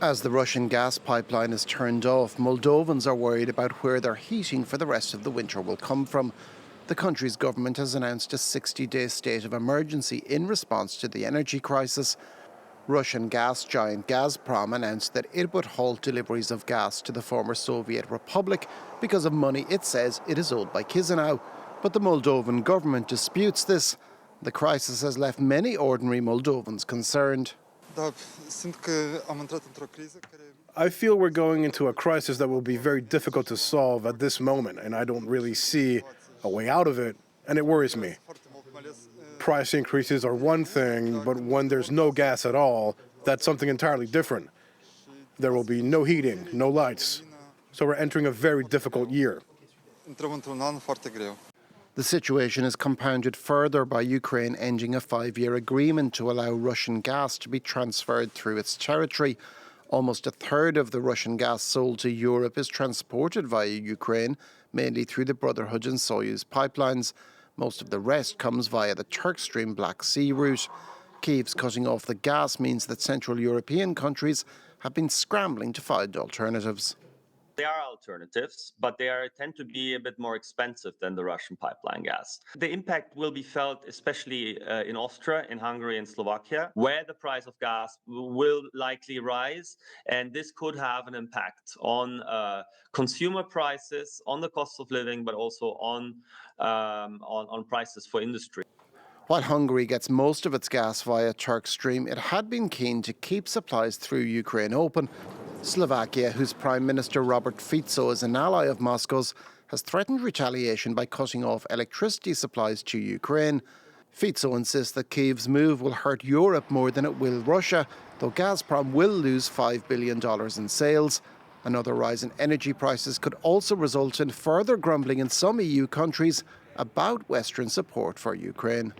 As the Russian gas pipeline is turned off, Moldovans are worried about where their heating for the rest of the winter will come from. The country's government has announced a 60-day state of emergency in response to the energy crisis. Russian gas giant Gazprom announced that it would halt deliveries of gas to the former Soviet Republic because of money it says it is owed by Chisinau. But the Moldovan government disputes this. The crisis has left many ordinary Moldovans concerned. I feel we're going into a crisis that will be very difficult to solve at this moment, and I don't really see a way out of it, and it worries me. Price increases are one thing, but when there's no gas at all, that's something entirely different. There will be no heating, no lights, so we're entering a very difficult year. The situation is compounded further by Ukraine ending a 5-year agreement to allow Russian gas to be transferred through its territory. Almost a third of the Russian gas sold to Europe is transported via Ukraine, mainly through the Brotherhood and Soyuz pipelines. Most of the rest comes via the Turk Stream Black Sea route. Kyiv's cutting off the gas means that Central European countries have been scrambling to find alternatives. There are alternatives, but they tend to be a bit more expensive than the Russian pipeline gas. The impact will be felt especially in Austria, in Hungary and Slovakia, where the price of gas will likely rise, and this could have an impact on consumer prices, on the cost of living, but also on prices for industry. While Hungary gets most of its gas via Turk Stream, it had been keen to keep supplies through Ukraine open. Slovakia, whose Prime Minister Robert Fico is an ally of Moscow's, has threatened retaliation by cutting off electricity supplies to Ukraine. Fico insists that Kyiv's move will hurt Europe more than it will Russia, though Gazprom will lose $5 billion in sales. Another rise in energy prices could also result in further grumbling in some EU countries about Western support for Ukraine.